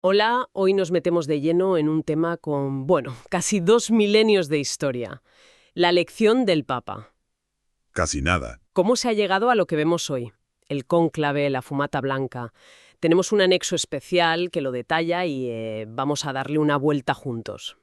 Hola, hoy nos metemos de lleno en un tema con, bueno, casi 2 milenios de historia. La elección del Papa. Casi nada. ¿Cómo se ha llegado a lo que vemos hoy? El cónclave, la fumata blanca. Tenemos un anexo especial que lo detalla y vamos a darle una vuelta juntos.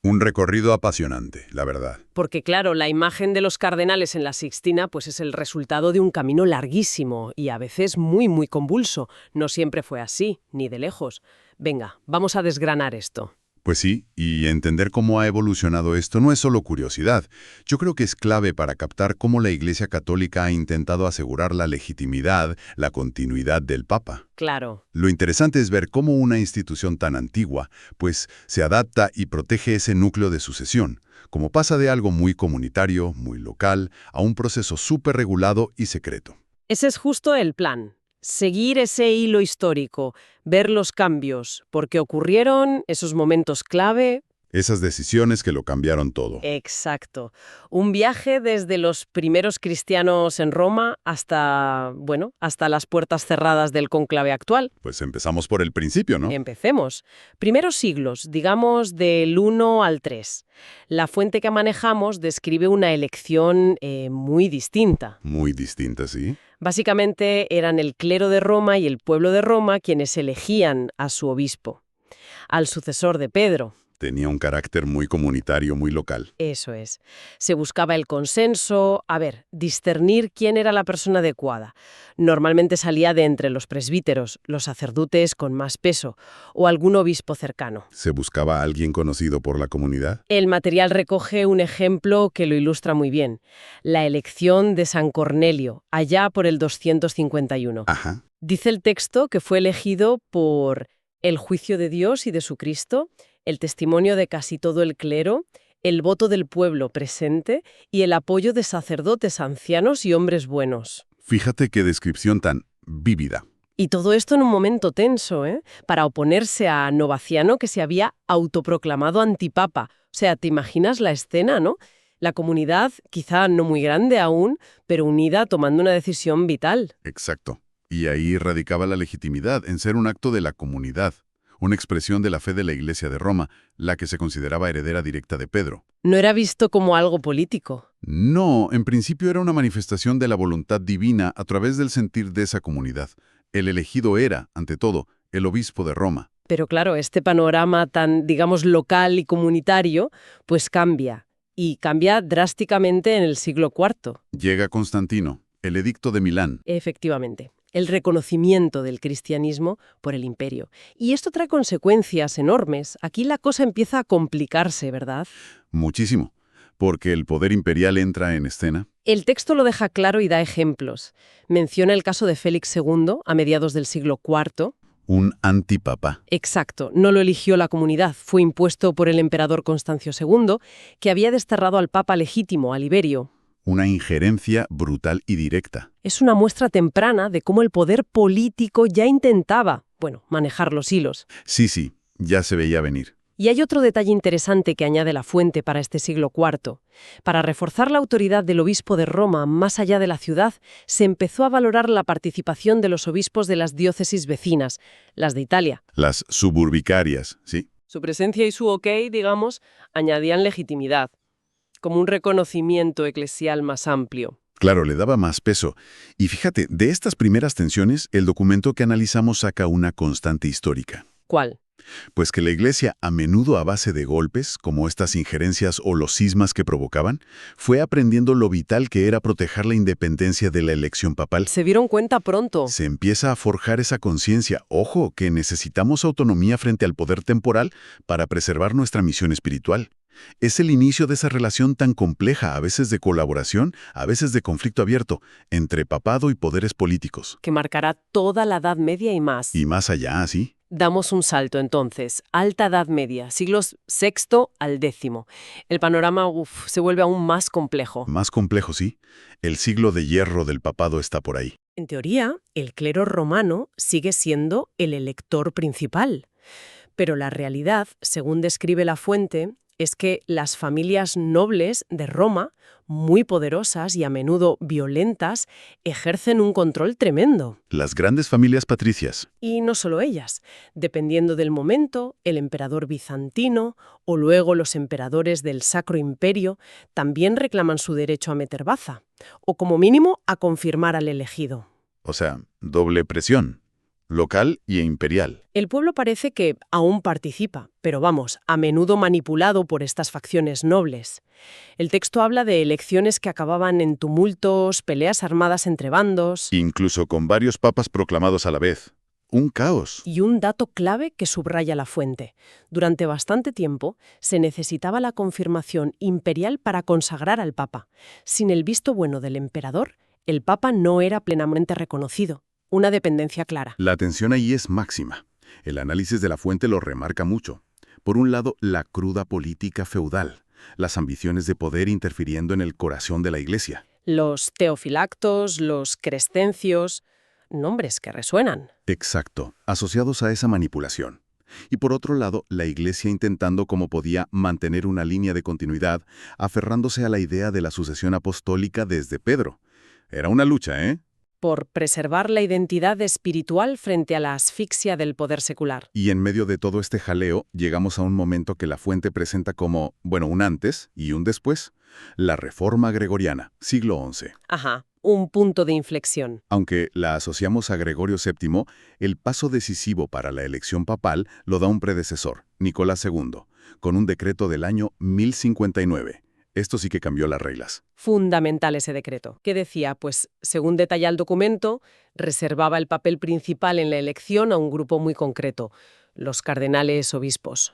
Un recorrido apasionante, la verdad. Porque claro, la imagen de los cardenales en la Sixtina pues es el resultado de un camino larguísimo y a veces muy convulso. No siempre fue así, ni de lejos. Venga, vamos a desgranar esto. Pues sí, y entender cómo ha evolucionado esto no es solo curiosidad. Yo creo que es clave para captar cómo la Iglesia Católica ha intentado asegurar la legitimidad, la continuidad del Papa. Claro. Lo interesante es ver cómo una institución tan antigua, pues, se adapta y protege ese núcleo de sucesión, como pasa de algo muy comunitario, muy local, a un proceso súper regulado y secreto. Ese es justo el plan. Seguir ese hilo histórico, ver los cambios, por qué ocurrieron, esos momentos clave. Esas decisiones que lo cambiaron todo. Exacto. Un viaje desde los primeros cristianos en Roma hasta, bueno, hasta las puertas cerradas del cónclave actual. Pues empezamos por el principio, ¿no? Empecemos. Primeros siglos, digamos del 1 al 3. La fuente que manejamos describe una elección muy distinta. Muy distinta, ¿sí? Básicamente eran el clero de Roma y el pueblo de Roma quienes elegían a su obispo, al sucesor de Pedro. Tenía un carácter muy comunitario, muy local. Eso es. Se buscaba el consenso, discernir quién era la persona adecuada. Normalmente salía de entre los presbíteros, los sacerdotes con más peso, o algún obispo cercano. ¿Se buscaba a alguien conocido por la comunidad? El material recoge un ejemplo que lo ilustra muy bien. La elección de San Cornelio, allá por el 251. Ajá. Dice el texto que fue elegido por el juicio de Dios y de su Cristo, el testimonio de casi todo el clero, el voto del pueblo presente y el apoyo de sacerdotes ancianos y hombres buenos. Fíjate qué descripción tan vívida. Y todo esto en un momento tenso, para oponerse a Novaciano, que se había autoproclamado antipapa. O sea, ¿te imaginas la escena, no? La comunidad, quizá no muy grande aún, pero unida tomando una decisión vital. Exacto. Y ahí radicaba la legitimidad en ser un acto de la comunidad, una expresión de la fe de la Iglesia de Roma, la que se consideraba heredera directa de Pedro. No era visto como algo político. No, en principio era una manifestación de la voluntad divina a través del sentir de esa comunidad. El elegido era, ante todo, el obispo de Roma. Pero claro, este panorama tan, digamos, local y comunitario, pues cambia. Y cambia drásticamente en el siglo IV. Llega Constantino, el edicto de Milán. Efectivamente. El reconocimiento del cristianismo por el imperio. Y esto trae consecuencias enormes. Aquí la cosa empieza a complicarse, ¿verdad? Muchísimo, porque el poder imperial entra en escena. El texto lo deja claro y da ejemplos. Menciona el caso de Félix II, a mediados del siglo IV. Un antipapa. Exacto, no lo eligió la comunidad, fue impuesto por el emperador Constancio II, que había desterrado al papa legítimo, a Liberio. Una injerencia brutal y directa. Es una muestra temprana de cómo el poder político ya intentaba, manejar los hilos. Sí, ya se veía venir. Y hay otro detalle interesante que añade la fuente para este siglo IV. Para reforzar la autoridad del obispo de Roma más allá de la ciudad, se empezó a valorar la participación de los obispos de las diócesis vecinas, las de Italia. Las suburbicarias, ¿sí? Su presencia y su ok, digamos, añadían legitimidad, como un reconocimiento eclesial más amplio. Claro, le daba más peso. Y fíjate, de estas primeras tensiones, el documento que analizamos saca una constante histórica. ¿Cuál? Pues que la Iglesia, a menudo a base de golpes, como estas injerencias o los cismas que provocaban, fue aprendiendo lo vital que era proteger la independencia de la elección papal. ¿Se dieron cuenta pronto? Se empieza a forjar esa conciencia, ojo, que necesitamos autonomía frente al poder temporal para preservar nuestra misión espiritual. Es el inicio de esa relación tan compleja, a veces de colaboración, a veces de conflicto abierto, entre papado y poderes políticos. Que marcará toda la Edad Media y más. Y más allá, ¿sí? Damos un salto entonces, Alta Edad Media, siglos VI al X. El panorama se vuelve aún más complejo. Más complejo, sí. El siglo de hierro del papado está por ahí. En teoría, el clero romano sigue siendo el elector principal. Pero la realidad, según describe la fuente, es que las familias nobles de Roma, muy poderosas y a menudo violentas, ejercen un control tremendo. Las grandes familias patricias. Y no solo ellas. Dependiendo del momento, el emperador bizantino o luego los emperadores del Sacro Imperio también reclaman su derecho a meter baza, o como mínimo a confirmar al elegido. O sea, doble presión, local y imperial. El pueblo parece que aún participa, pero vamos, a menudo manipulado por estas facciones nobles. El texto habla de elecciones que acababan en tumultos, peleas armadas entre bandos. Incluso con varios papas proclamados a la vez. Un caos. Y un dato clave que subraya la fuente. Durante bastante tiempo se necesitaba la confirmación imperial para consagrar al papa. Sin el visto bueno del emperador, el papa no era plenamente reconocido. Una dependencia clara. La tensión ahí es máxima. El análisis de la fuente lo remarca mucho. Por un lado, la cruda política feudal, las ambiciones de poder interfiriendo en el corazón de la Iglesia. Los teofilactos, los crescencios, nombres que resuenan. Exacto, asociados a esa manipulación. Y por otro lado, la Iglesia intentando como podía mantener una línea de continuidad, aferrándose a la idea de la sucesión apostólica desde Pedro. Era una lucha, ¿eh? Por preservar la identidad espiritual frente a la asfixia del poder secular. Y en medio de todo este jaleo, llegamos a un momento que la fuente presenta como, bueno, un antes y un después. La Reforma Gregoriana, siglo XI. Ajá, un punto de inflexión. Aunque la asociamos a Gregorio VII, el paso decisivo para la elección papal lo da un predecesor, Nicolás II, con un decreto del año 1059. Esto sí que cambió las reglas. Fundamental ese decreto. ¿Qué decía? Pues, según detalla el documento, reservaba el papel principal en la elección a un grupo muy concreto, los cardenales obispos.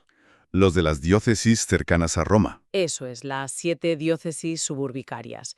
Los de las diócesis cercanas a Roma. Eso es, las 7 diócesis suburbicarias.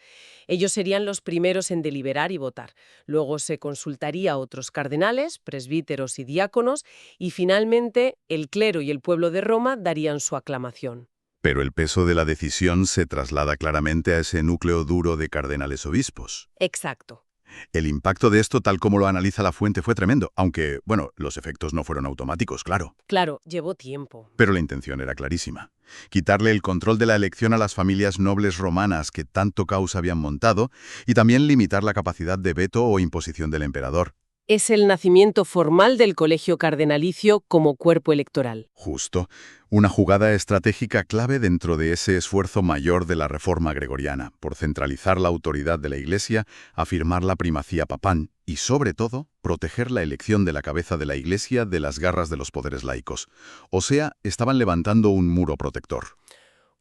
Ellos serían los primeros en deliberar y votar. Luego se consultaría a otros cardenales, presbíteros y diáconos, y finalmente el clero y el pueblo de Roma darían su aclamación. Pero el peso de la decisión se traslada claramente a ese núcleo duro de cardenales obispos. Exacto. El impacto de esto, tal como lo analiza la fuente, fue tremendo, aunque, bueno, los efectos no fueron automáticos, claro. Claro, llevó tiempo. Pero la intención era clarísima. Quitarle el control de la elección a las familias nobles romanas que tanto caos habían montado y también limitar la capacidad de veto o imposición del emperador. Es el nacimiento formal del colegio cardenalicio como cuerpo electoral. Justo, una jugada estratégica clave dentro de ese esfuerzo mayor de la reforma gregoriana, por centralizar la autoridad de la Iglesia, afirmar la primacía papal y, sobre todo, proteger la elección de la cabeza de la Iglesia de las garras de los poderes laicos. O sea, estaban levantando un muro protector.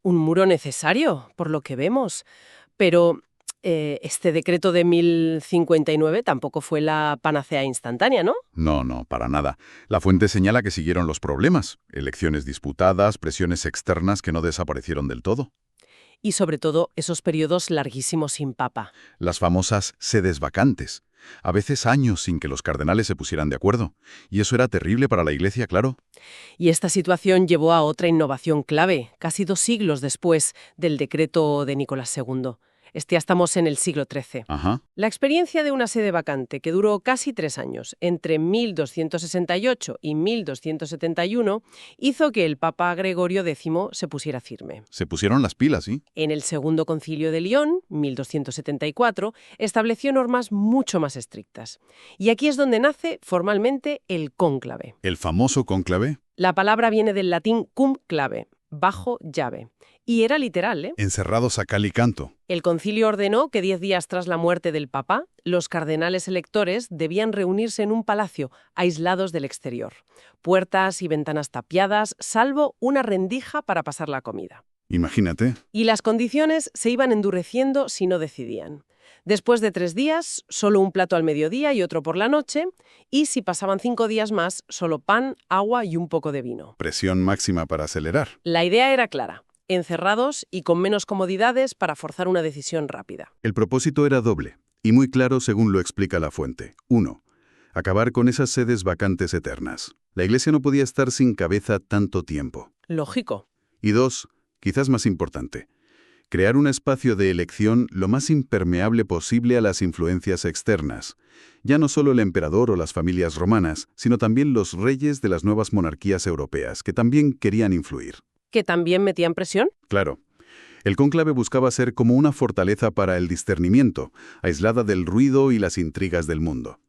Un muro necesario, por lo que vemos. Pero este decreto de 1059 tampoco fue la panacea instantánea, ¿no? No, para nada. La fuente señala que siguieron los problemas, elecciones disputadas, presiones externas que no desaparecieron del todo. Y sobre todo, esos periodos larguísimos sin papa. Las famosas sedes vacantes. A veces años sin que los cardenales se pusieran de acuerdo. Y eso era terrible para la Iglesia, claro. Y esta situación llevó a otra innovación clave, casi 2 siglos después del decreto de Nicolás II. Ya estamos en el siglo XIII. Ajá. La experiencia de una sede vacante que duró casi 3 años, entre 1268 y 1271, hizo que el Papa Gregorio X se pusiera firme. Se pusieron las pilas, ¿sí? En el Segundo Concilio de León, 1274, estableció normas mucho más estrictas. Y aquí es donde nace formalmente el cónclave. El famoso cónclave. La palabra viene del latín cum clave, bajo llave. Y era literal, ¿eh? Encerrados a cal y canto. El concilio ordenó que 10 días tras la muerte del Papa, los cardenales electores debían reunirse en un palacio, aislados del exterior. Puertas y ventanas tapiadas, salvo una rendija para pasar la comida. Imagínate. Y las condiciones se iban endureciendo si no decidían. Después de 3 días, solo un plato al mediodía y otro por la noche, y si pasaban 5 días más, solo pan, agua y un poco de vino. Presión máxima para acelerar. La idea era clara. Encerrados y con menos comodidades para forzar una decisión rápida. El propósito era doble, y muy claro según lo explica la fuente. 1. Acabar con esas sedes vacantes eternas. La Iglesia no podía estar sin cabeza tanto tiempo. Lógico. Y 2, quizás más importante, crear un espacio de elección lo más impermeable posible a las influencias externas. Ya no solo el emperador o las familias romanas, sino también los reyes de las nuevas monarquías europeas, que también querían influir. ¿Que también metían presión? Claro. El cónclave buscaba ser como una fortaleza para el discernimiento, aislada del ruido y las intrigas del mundo.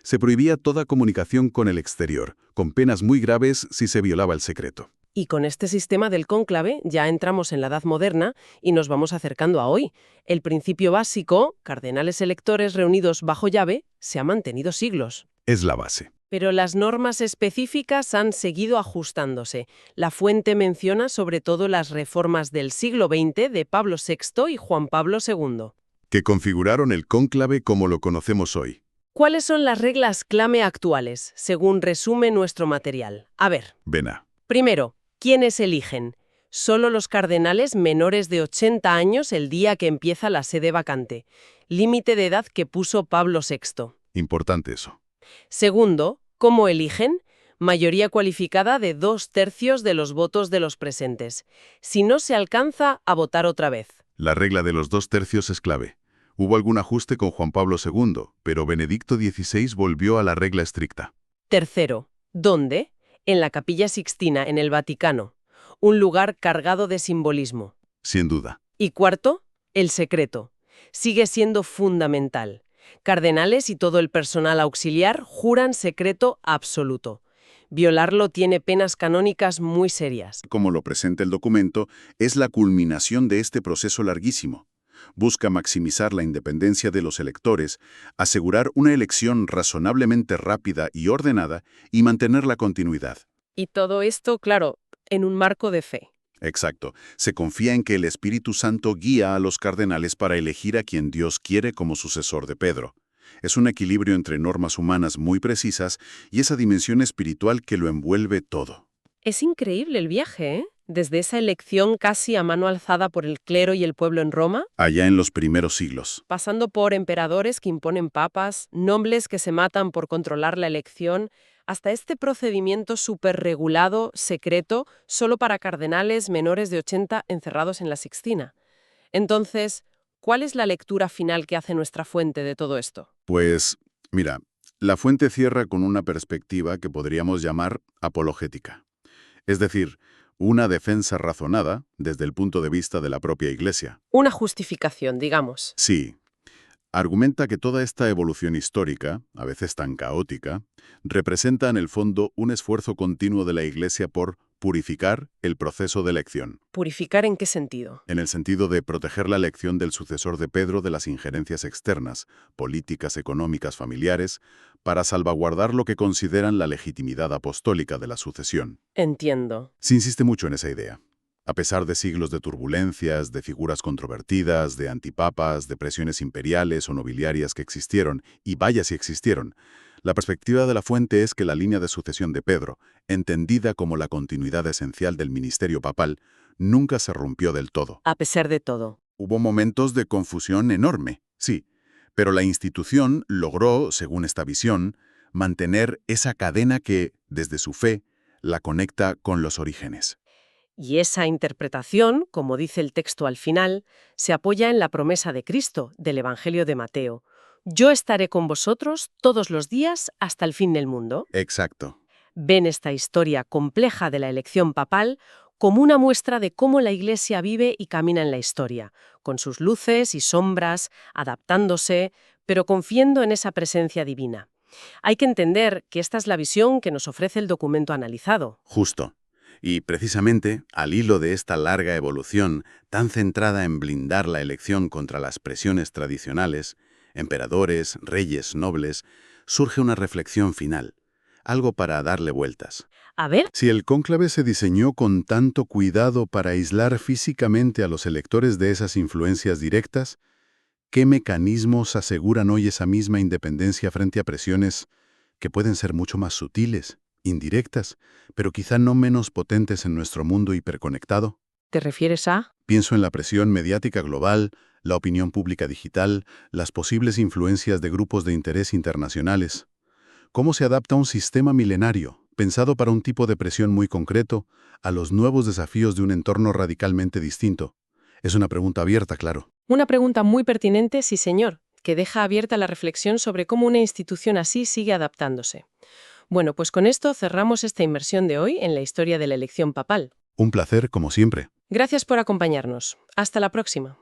Se prohibía toda comunicación con el exterior, con penas muy graves si se violaba el secreto. Y con este sistema del cónclave ya entramos en la Edad Moderna y nos vamos acercando a hoy. El principio básico, cardenales electores reunidos bajo llave, se ha mantenido siglos. Es la base. Pero las normas específicas han seguido ajustándose. La fuente menciona sobre todo las reformas del siglo XX de Pablo VI y Juan Pablo II. Que configuraron el cónclave como lo conocemos hoy. ¿Cuáles son las reglas clave actuales, según resume nuestro material? A ver. Vena. Primero, ¿quiénes eligen? Solo los cardenales menores de 80 años el día que empieza la sede vacante. Límite de edad que puso Pablo VI. Importante eso. Segundo, ¿cómo eligen? Mayoría cualificada de 2/3 de los votos de los presentes. Si no se alcanza, a votar otra vez. La regla de los 2/3 es clave. Hubo algún ajuste con Juan Pablo II, pero Benedicto XVI volvió a la regla estricta. Tercero, ¿dónde? En la Capilla Sixtina, en el Vaticano. Un lugar cargado de simbolismo. Sin duda. Y cuarto, el secreto. Sigue siendo fundamental. Cardenales y todo el personal auxiliar juran secreto absoluto. Violarlo tiene penas canónicas muy serias. Como lo presenta el documento, es la culminación de este proceso larguísimo. Busca maximizar la independencia de los electores, asegurar una elección razonablemente rápida y ordenada y mantener la continuidad. Y todo esto, claro, en un marco de fe. Exacto. Se confía en que el Espíritu Santo guía a los cardenales para elegir a quien Dios quiere como sucesor de Pedro. Es un equilibrio entre normas humanas muy precisas y esa dimensión espiritual que lo envuelve todo. Es increíble el viaje, ¿eh? Desde esa elección casi a mano alzada por el clero y el pueblo en Roma, Allá en los primeros siglos. pasando por emperadores que imponen papas, nobles que se matan por controlar la elección, hasta este procedimiento superregulado, secreto, solo para cardenales menores de 80 encerrados en la Sixtina. Entonces, ¿cuál es la lectura final que hace nuestra fuente de todo esto? Pues, mira, la fuente cierra con una perspectiva que podríamos llamar apologética. Es decir, una defensa razonada desde el punto de vista de la propia Iglesia. Una justificación, digamos. Sí, argumenta que toda esta evolución histórica, a veces tan caótica, representa en el fondo un esfuerzo continuo de la Iglesia por purificar el proceso de elección, ¿Purificar en qué sentido? en el sentido de proteger la elección del sucesor de Pedro de las injerencias externas, políticas, económicas, familiares, para salvaguardar lo que consideran la legitimidad apostólica de la sucesión. Entiendo. Se insiste mucho en esa idea. A pesar de siglos de turbulencias, de figuras controvertidas, de antipapas, de presiones imperiales o nobiliarias que existieron, y vaya si existieron, la perspectiva de la fuente es que la línea de sucesión de Pedro, entendida como la continuidad esencial del ministerio papal, nunca se rompió del todo. A pesar de todo. Hubo momentos de confusión enorme, sí, pero la institución logró, según esta visión, mantener esa cadena que, desde su fe, la conecta con los orígenes. Y esa interpretación, como dice el texto al final, se apoya en la promesa de Cristo, del Evangelio de Mateo. Yo estaré con vosotros todos los días hasta el fin del mundo. Exacto. Ven esta historia compleja de la elección papal como una muestra de cómo la Iglesia vive y camina en la historia, con sus luces y sombras, adaptándose, pero confiando en esa presencia divina. Hay que entender que esta es la visión que nos ofrece el documento analizado. Justo. Y precisamente, al hilo de esta larga evolución, tan centrada en blindar la elección contra las presiones tradicionales, emperadores, reyes, nobles, surge una reflexión final, algo para darle vueltas. A ver, Si el cónclave se diseñó con tanto cuidado para aislar físicamente a los electores de esas influencias directas, ¿qué mecanismos aseguran hoy esa misma independencia frente a presiones que pueden ser mucho más sutiles, indirectas, pero quizá no menos potentes en nuestro mundo hiperconectado? ¿te refieres a? Pienso en la presión mediática global, la opinión pública digital, las posibles influencias de grupos de interés internacionales. ¿Cómo se adapta un sistema milenario, pensado para un tipo de presión muy concreto, a los nuevos desafíos de un entorno radicalmente distinto? Es una pregunta abierta, claro. Una pregunta muy pertinente, sí señor, que deja abierta la reflexión sobre cómo una institución así sigue adaptándose. Bueno, pues con esto cerramos esta inmersión de hoy en la historia de la elección papal. Un placer, como siempre. Gracias por acompañarnos. Hasta la próxima.